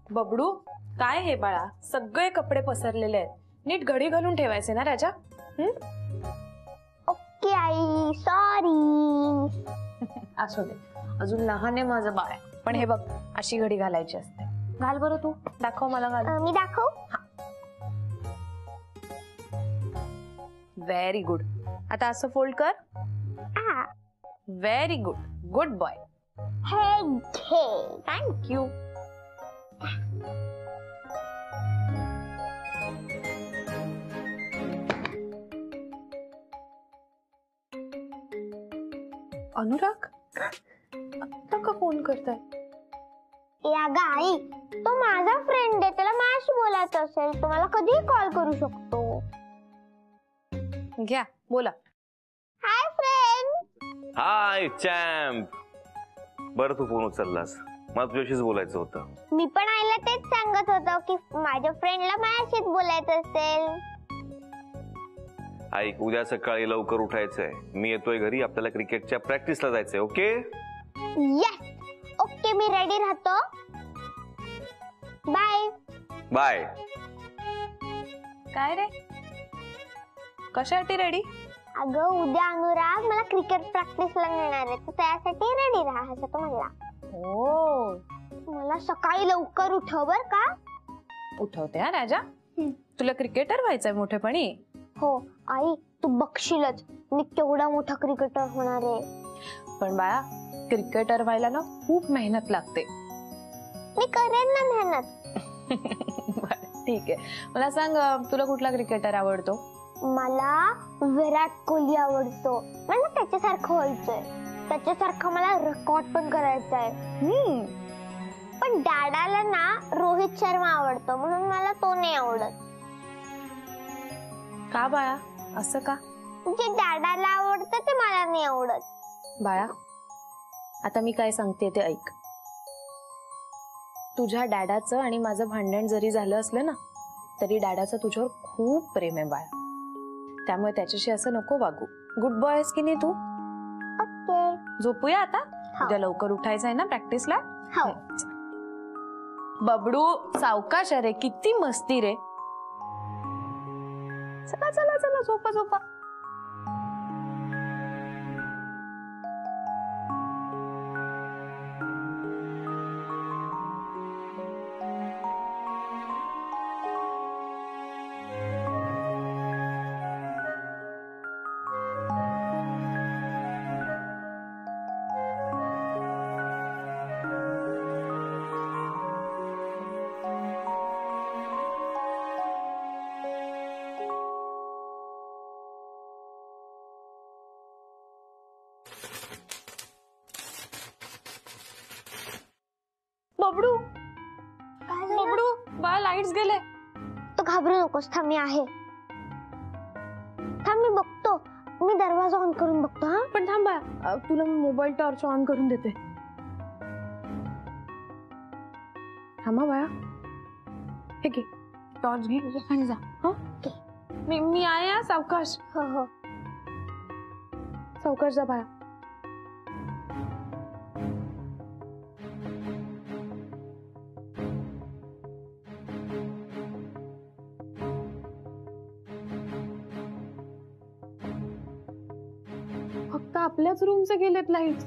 बबडू, काय हे बाळा, सगळे कपडे पसरलेले आहेत, नीट घडी घालून ठेवायचे ना राजा. Okay I, sorry. असू दे, अजून लहान आहे माझं बाळ, पण हे बघ अशी घडी घालायची असते. घाल बरं, तू दाखव मला. घाल. मी दाखवू? Very good. आता असं फोल्ड कर. Very good, good boy. Thank you. Anurag, आता का फोन करताय? या गाई, तो माझा फ्रेंड आहे, त्याला माझ्याशी बोलायचं असेल तुम्हाला कधीही कॉल करू शकतो. घ्या, बोला. Hi friend. Hi champ. बरं तू फोन उचललास, मला तुझ्याशीच बोलायचं होतं. मी पण आईला तेच सांगत होतो की माझ्या फ्रेंडला माझ्याशीच बोलायचं असेल. ऐक, उद्या सकाळी लवकर उठायचंय, मी येतोय घरी, आपल्याला क्रिकेटच्या प्रॅक्टिसला जायचंय. ओके? येस, ओके, मी रेडी राहतो. बाय. बाय. काय रे, कशासाठी रेडी? अगं उद्या अनुराग मला क्रिकेट प्रॅक्टिसला नेणार आहे, तर त्यासाठी रेडी राहा असं तो म्हणला. हो, मला सकाळी लवकर उठव बर का. उठवते हा राजा. तुला क्रिकेटर व्हायचंय मोठेपणी? हो आई, तू बघशीलच मी केवढा मोठा क्रिकेटर होणार आहे. पण बाळा, क्रिकेटर व्हायला ना खूप मेहनत लागते. मी करेन ना मेहनत. ठीक आहे, मला सांग, तुला कुठला क्रिकेटर आवडतो? मला विराट कोहली आवडतो. मला त्याच्यासारखं व्हायचंय, त्याच्यासारखं मला रेकॉर्ड पण करायचं आहे. पण डॅडाला ना रोहित शर्मा आवडतो, म्हणून मला तो नाही आवडत. का बाळा, असं का? जे डॅडाला आवडतं ते मला नाही आवडत. बाळा, आता मी काय सांगते ते ऐक. तुझ्या डॅडाचं आणि माझं भांडण जरी झालं असलं ना, तरी डॅडाचं तुझ्यावर खूप प्रेम आहे बाळा. त्यामुळे त्याच्याशी असं नको वागू. गुड बॉय आहेस की नाही तू? ओके, झोपूया आता. उद्या लवकर उठायचं आहे ना प्रॅक्टिसला. हो. बबडू, सावकाश रे, किती मस्ती रे. चला चला चला, झोपा झोपा. बबडू, बबडू, बाळा लाईट्स गेले. तू घाबरू नकोस, थांब मी आहे. थांब मी बघतो, मी दरवाजा ऑन करून बघतो. हा पण थांब बाळा, तुला मोबाईल टॉर्च ऑन करून देते. थांबा बाळा, हे घे टॉर्च, घे आणि जा. हा, मी आहे. सावकाश. हो हो, सावकाश जा बाळा. फक्त आपल्याच रूमचे गेलेत लाईट.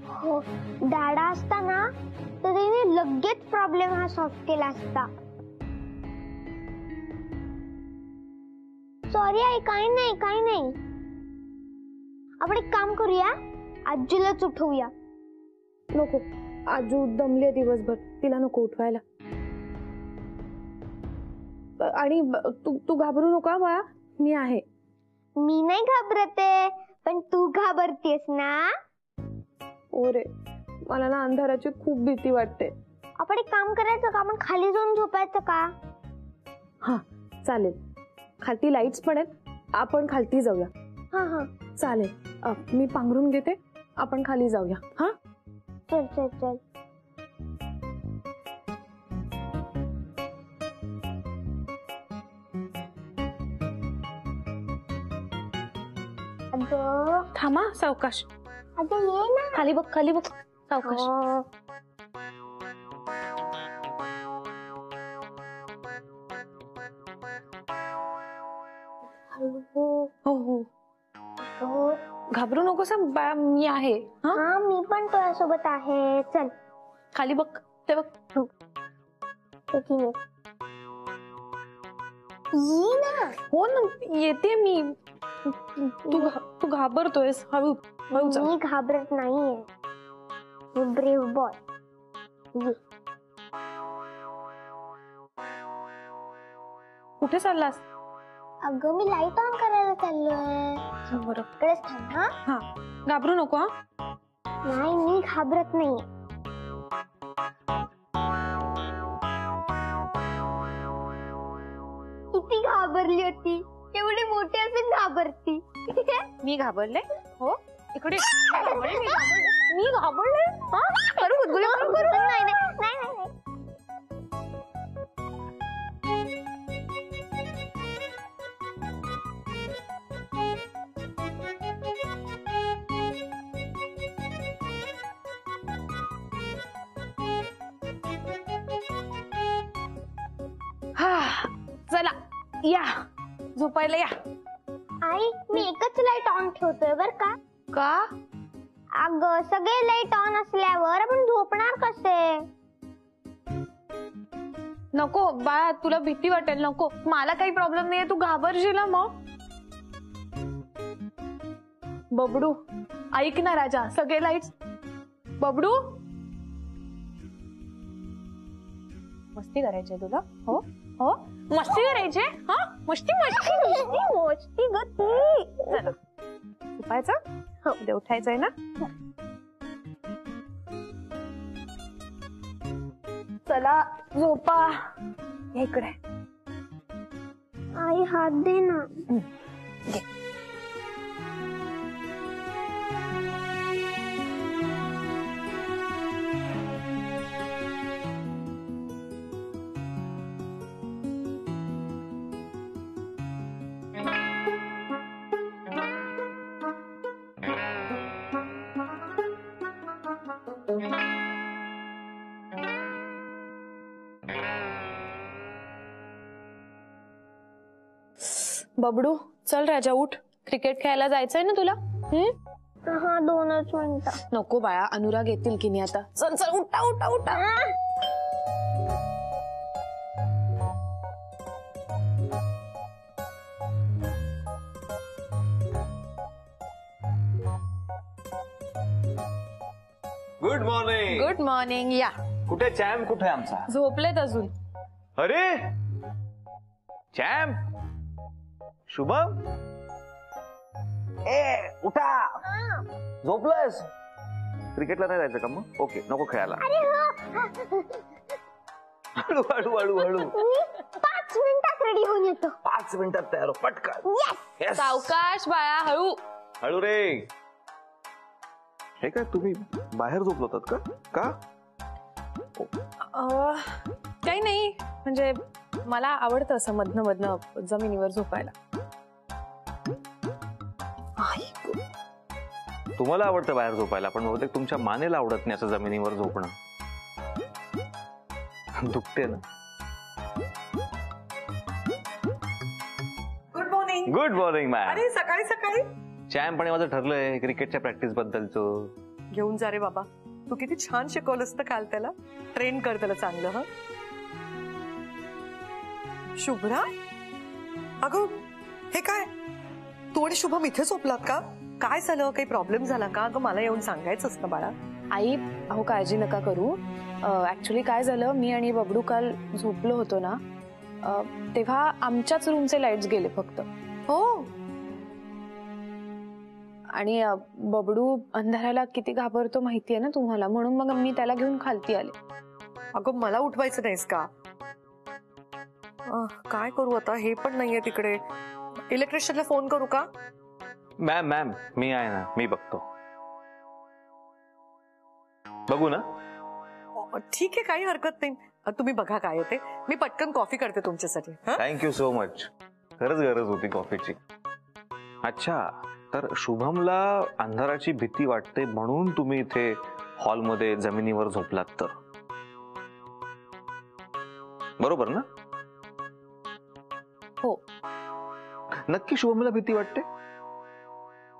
हो, डॅडा असता ना तर त्याने लगेच प्रॉब्लेम हा सॉल्व्ह केला असता. सॉरी आई, काही नाही काही नाही. आपण एक काम करूया, आजीलाच उठवूया. नको, आजू दमली दिवसभर, तिला नको उठवायला. आणि तू घाबरू नका बाळा, मी आहे. मी नाही घाबरते, पण तू घाबरतेस ना. ओरे, मला ना अंधाराची खूप भीती वाटते. आपण एक काम करायचं का, आपण खाली जाऊन झोपायचं का? हा चालेल, खालती लाईट्स पण आहेत, आपण खालती जाऊया. हा हा चालेल, मी पांघरून घेते, आपण खाली जाऊया. हा चल चल चल. अगं थांबा, सावकाश. अगं ये ना. खाली बघ, खाली बघ, सावकाश. घाबरू नकोस हं, बाळा, मी आहे. हा, हा मी पण तुझ्यासोबत आहे. चल खाली बघ, ते बघ. ठीक आहे. ये ना. हो ना, येते मी. तू घाबरतोयस. हळू हळू चल. मी घाबरत नाहीये. मी ब्रेव्ह बॉय. ये. कुठे चाललास? अगं मी लाईट ऑन करायला चाललोय. बरं. इकडेच थांब हा. हा, घाबरू नको. हा, नाही मी घाबरत नाही. किती घाबरली होती. एवढी मोठी असून घाबरती. मी घाबरले. हो, इकडे मी घाबरले. हा, करू गुदगुल्या करू करू. नाही नाही नाही नाही नाही. हा, चला या, झोपायला या. आई मी एकच लाईट ऑन ठेवतोय बर का. का? अगं सगळे लाईट ऑन असल्यावर आपण झोपणार कसे. नको बाळा, तुला भीती वाटेल. नको, मला काही प्रॉब्लेम नाहीये. तू घाबरशील ना मग. बबडू ऐक ना राजा, सगळे लाईट्स. बबडू, मस्ती करायची तुला? हो हो, मस्ती करायची. हा, मस्ती मस्ती मस्ती मस्ती गती. चला झोपायचं. हो, उद्या उठायचंय ना. चला झोपा. या इकडे. आई हात दे ना. घे. बबडू चल राजा, उठ. क्रिकेट खेळायला जायचंय ना तुला. हा 2च मिनिटं. नको बाळा, अनुराग येतील की नाही आता. चल चल, उठा उठा उठा. Good morning. Good morning. या. कुठे चॅम्प? कुठे आमचा? झोपलेत अजून. अरे चॅम्प, शुभम, ए उठा. झोपलंस? क्रिकेटला नाही जायचं का मग? ओके, नको खेळायला. हळू हळू हळू हळू. मी 5 मिनिटात रेडी होऊन येतो. 5 मिनिटात तयार हो, पटकन. Yes. सावकाश बाळा, हळू. हळू रे. हे काय, तुम्ही बाहेर झोपलो होतात का? काही नाही, म्हणजे मला आवडतं असं मधनं मधनं जमिनीवर झोपायला. तुम्हाला आवडतं बाहेर झोपायला, पण बहुतेक तुमच्या मानेला आवडत नाही असं जमिनीवर झोपणं. दुखते ना. Good morning. Good morning ma'am. अरे सकाळी सकाळी चॅम्प आणि माझं ठरलंय क्रिकेटच्या प्रॅक्टिस बद्दलचं. घेऊन जा रे बाबा. तू किती छान शिकवलंस तर काल त्याला. ट्रेन कर त्याला चांगलं. हा शुभ्रा, अगं हे काय, तू आणि शुभम इथे झोपलात का? काय झालं? काही प्रॉब्लेम झाला का? अगं मला येऊन सांगायचं असतं बाळा. आई अहो काळजी नका करू. ऍक्च्युली काय झालं, मी आणि बबडू काल झोपलो होतो ना, तेव्हा आमच्याच रूमचे लाईट्स गेले फक्त. हो. आणि बबडू अंधाराला किती घाबरतो माहितीये ना तुम्हाला, म्हणून मग मी त्याला घेऊन खालती आले. अगं मला उठवायचं नाहीस का? काय करू आता? हे पण नाहीये तिकडे. इलेक्ट्रिशियनला फोन करू का? मॅम मी आहे ना, मी बघतो. बघू ना. ठीक आहे, काही हरकत नाही. तुम्ही बघा काय येते. मी पटकन कॉफी करते तुमच्यासाठी. Thank you so much. खरंच गरज होती कॉफीची. अच्छा, तर शुभमला अंधाराची भीती वाटते म्हणून तुम्ही इथे हॉलमध्ये जमिनीवर झोपलात तर बरोबर ना? हो. नक्की शुभमला भीती वाटते?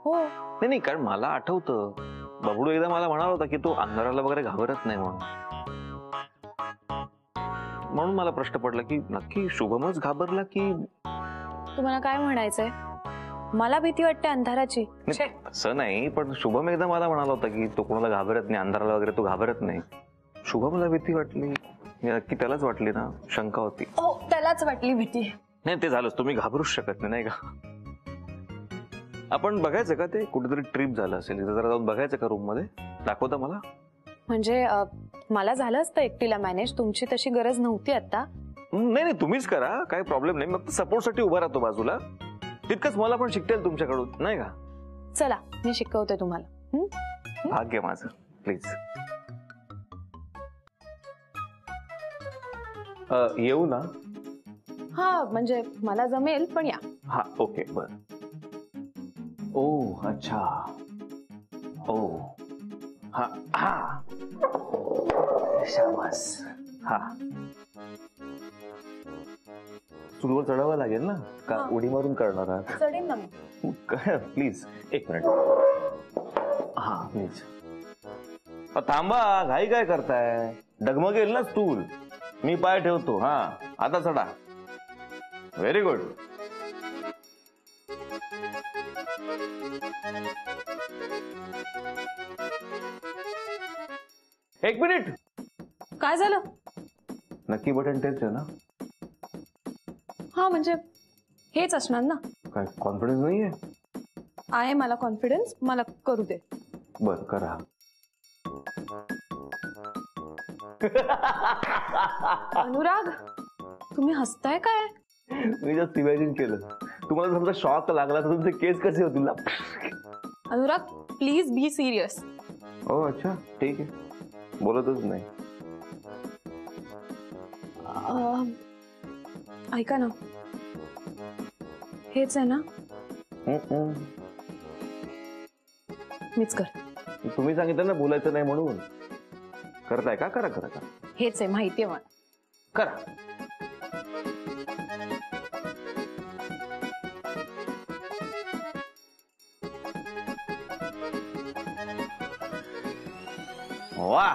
हो. नाही नाही, कारण मला आठवतं बबडू एकदा मला म्हणाला होता की तो अंधाराला वगैरे घाबरत नाही म्हणून मला प्रश्न पडला की नक्की शुभमच घाबरला की. तुम्हाला काय म्हणायचंय? मला भीती वाटते अंधाराची. असं नाही, पण शुभम एकदा मला म्हणाला होता की तो कोणाला घाबरत नाही, अंधाराला वगैरे तो घाबरत नाही. शुभमला भीती वाटली की त्यालाच वाटली ना, शंका होती. हो, त्यालाच वाटली भीती. नाही ते झालंच, तुम्ही घाबरूच शकत नाही का. आपण बघायचं का ते कुठेतरी ट्रिप झालं असेल, जरा जाऊन बघायचं का रूम मध्ये, दाखवता मला. म्हणजे मला झालं असतं एकटीला मॅनेज, तुमची तशी गरज नव्हती आता. नाही नाही, तुम्हीच करा, काही प्रॉब्लेम नाही. मग सपोर्टसाठी उभा राहतो बाजूला, तितकंच मला पण शिकता येईल तुमच्याकडून, नाही का. चला मी शिकवते तुम्हाला. भाग्य माझं, प्लीज. येऊ ना. हा म्हणजे मला जमेल, पण या. हा ओके बर. ओ अच्छा. ओ हा हा, शाबास. हा, चुलीवर चढावं लागेल ना का उडी मारून करणार आहात? चढेन ना मग. प्लीज एक मिनिट. हा प्लीज. थांबा, घाई काय करताय? डगमगेल ना स्टूल. मी पाय ठेवतो. हा आता चढा. Very good. एक मिनिट. काय झालं? नक्की बटन तेच आहे ना? हा म्हणजे हेच असणार ना. काय कॉन्फिडन्स नाहीये? आहे मला कॉन्फिडन्स, मला करू दे. बर करा. अनुराग, तुम्ही हसताय काय? मी जस्ट इमॅजिन केलं, तुम्हाला समजा शॉक लागला तर तुमचे केस कसे होतील ना. Anurag please be serious. ओ अच्छा ठीक आहे, बोलतच नाही. ऐका ना, हेच आहे ना? मीच कर. तुम्ही सांगितलं ना बोलायचं नाही म्हणून. करताय का? करा करा करा. हेच आहे, माहितीये मला. करा. वा,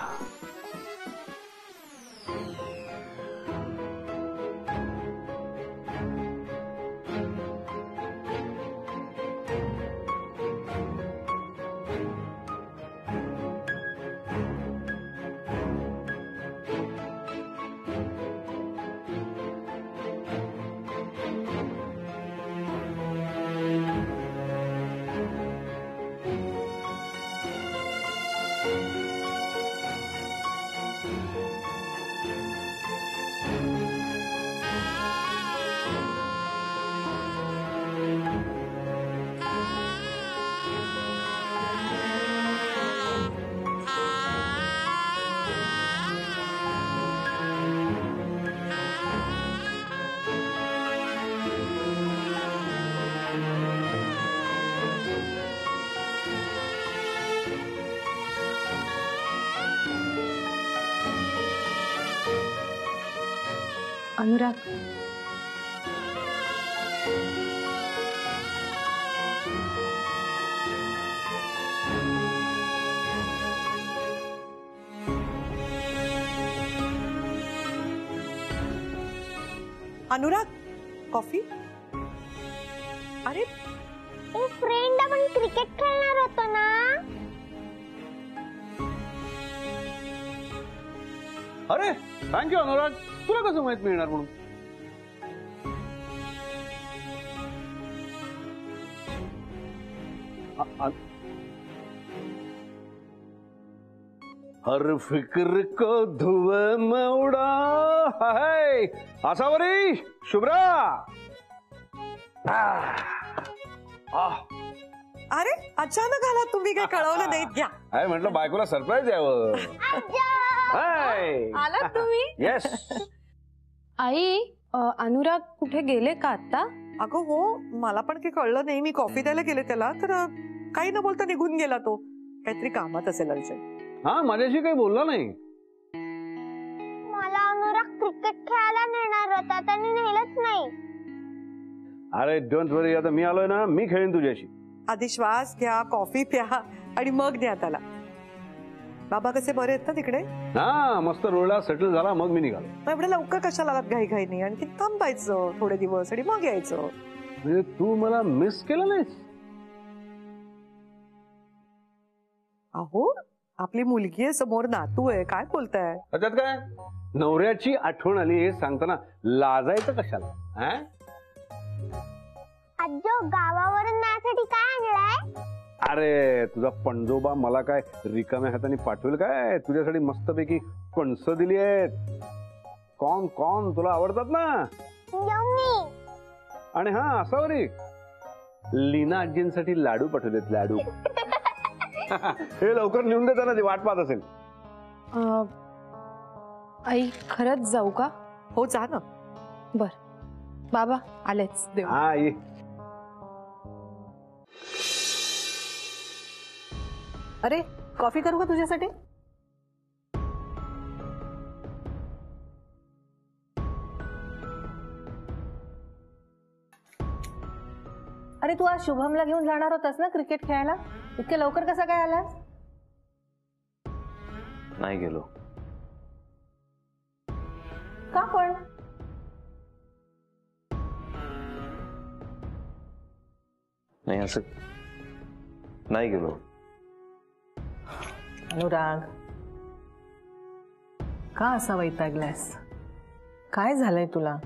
अनुराग, अनुराग कॉफी. अरे ए फ्रेंड, आपण क्रिकेट खेळणार होतो ना. अरे थँक्यू अनुराग, तुला कसं माहित मिळणार म्हणून. हर फिक्र को धुएं में उड़ा है. आसावरी, शुभ्रा. अरे अचानक आला तुम्ही, काय कळवलं नाही. घ्या. काय म्हटलं, बायकोला सरप्राईज द्यावं. आलात तुम्ही? येस. आई, अनुराग कुठे गेले का आता? अगं हो, मला पण काही कळलं नाही. मी कॉफी द्यायला गेले त्याला, तर काही न बोलता निघून गेला तो. काहीतरी कामात असेल अर्जंट. हा, माझ्याशी काही बोलला नाही. मला अनुराग क्रिकेट खेळायला नेणार होता, त्यांनी नेलंच नाही. अरे डोंट वरी, आता मी आलोय ना, मी खेळेन तुझ्याशी. आधी श्वास घ्या, कॉफी प्या आणि मग द्या त्याला. बाबा कसे बरे आहेत ना तिकडे? हा मस्त रोडला सेटल झाला मग मी निघालो. मग एवढ्या लवकर कशाला आलात घाई घाई नाही? आणखी थांबायचं थोडे दिवस आणि मग यायचं. म्हणजे तू मला मिस केलं नाहीस? अहो आपली मुलगी आहे समोर, नातू आहे, काय बोलताय? त्यात काय नवऱ्याची आठवण आली हे सांगताना लाजायचं कशाला? आजो गावावरून माझ्यासाठी काय आणलाय? अरे तुझा पणजोबा मला काय रिकाम्या हाताने पाठवेल काय? तुझ्यासाठी मस्तपैकी कणस दिली आहेत. कॉर्न कॉर्न तुला आवडतात ना? यम्मी. आणि हा असावरी लीना आजींसाठी लाडू पाठवलेत, लाडू. हे लवकर नेऊन देताना ती वाट पाहत असेल. आई खरंच जाऊ का? हो जा ना. बर बाबा आलेच देव. हा ये. अरे कॉफी करू का तुझ्यासाठी? अरे तू आज शुभमला घेऊन जाणार होतास ना क्रिकेट खेळायला? इतके लवकर कसा काय आलास? नाही गेलो. का पण? नाही असं नाही गेलो. अनुराग का असा वैतागलास? काय झालंय तुला?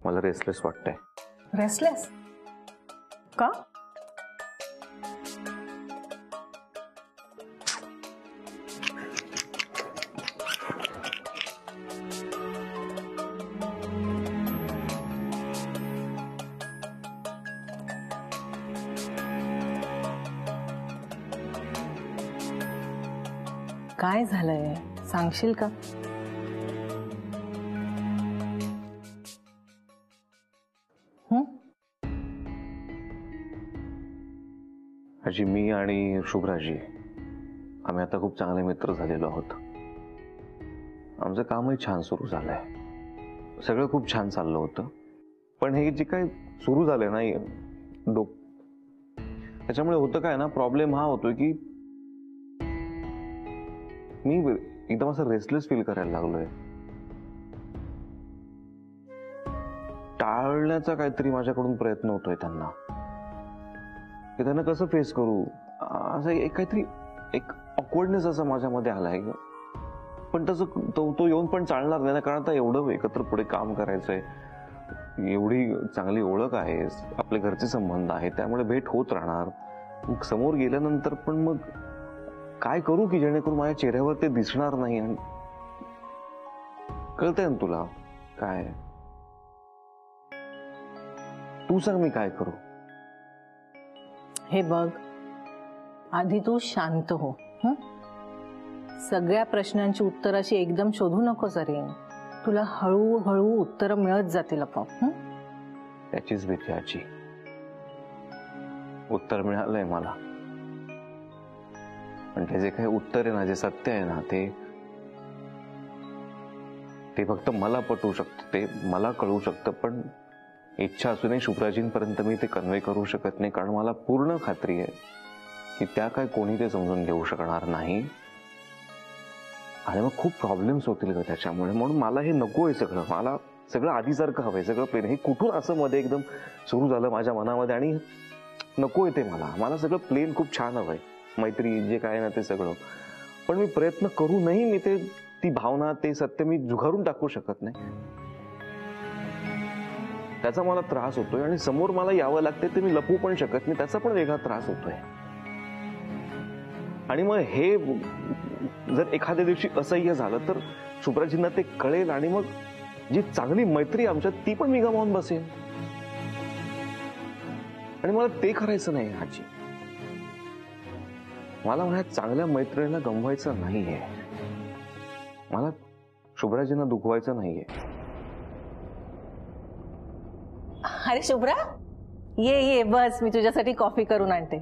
मला रेस्टलेस वाटतंय. रेस्टलेस का? काय झालंय सांगशील का? आजी मी आणि शुभ्राजी आम्ही आता खूप चांगले मित्र झालेलो आहोत. आमचं कामही छान सुरू झालंय. सगळं खूप छान चाललं होतं. पण हे जे काही सुरू झालंय ना त्याच्यामुळे होतं काय ना, प्रॉब्लेम हा होतोय की मी एकदम असं रेस्टलेस फील करायला लागलोय. टाळण्याचा काहीतरी माझ्याकडून प्रयत्न होतोय त्यांना, की त्यांना कसं फेस करू. असं एक काहीतरी एक ऑकवर्डनेस असं माझ्यामध्ये आलाय. पण तसं तो येऊन पण चालणार नाही ना, कारण आता एवढं एकत्र पुढे काम करायचंय, एवढी चांगली ओळख आहे, आपले घरचे संबंध आहेत, त्यामुळे भेट होत राहणार. मग समोर गेल्यानंतर पण मग काय करू की जेणेकरून माझ्या चेहऱ्यावर ते दिसणार नाही. आणि कळतंय ना तुला काय? तू सांग मी काय करू? हे बघ, आधी तू शांत हो. सगळ्या प्रश्नांची उत्तर अशी एकदम शोधू नकोस. अरे तुला हळूहळू उत्तर मिळत जातील आपोआप. त्याचीच भीती आजी. उत्तर मिळालंय मला, पण ते जे काही उत्तर आहे ना, जे सत्य आहे ना, ते फक्त मला पटवू शकतं, ते मला कळू शकतं. पण इच्छा असूनही शुभ्राजींपर्यंत मी ते कन्वे करू शकत नाही, कारण मला पूर्ण खात्री आहे की त्या काय कोणी ते समजून घेऊ शकणार नाही. आणि मग खूप प्रॉब्लेम्स होतील त्याच्यामुळे. म्हणून मला हे नको आहे सगळं. मला सगळं आधीसारखं हवंय, सगळं प्लेन. हे कुठून असं मध्ये एकदम सुरू झालं माझ्या मनामध्ये, आणि नको आहे ते मला सगळं प्लेन खूप छान हवंय. मैत्री जे काय ना ते सगळं. पण मी प्रयत्न करूनही मी ती भावना, ते सत्य मी झुगारून टाकू शकत नाही. त्याचा मला त्रास होतोय. आणि समोर मला यावं लागतंय ते मी लपवू पण शकत नाही, त्याचा पण वेगळा त्रास होतोय. आणि मग हे जर एखाद्या दिवशी असह्य झालं तर शुभ्राजींना ते कळेल, आणि मग जी चांगली मैत्री आमच्यात ती पण मी गमावून बसेन. आणि मला ते करायचं नाही आजी. मला माझ्या चांगल्या मैत्रिणीला गमवायचं नाहीये. मला शुभ्राजींना दुखवायचं नाहीये. अरे शुभ्रा, ये बस, मी तुझ्यासाठी कॉफी करून आणते.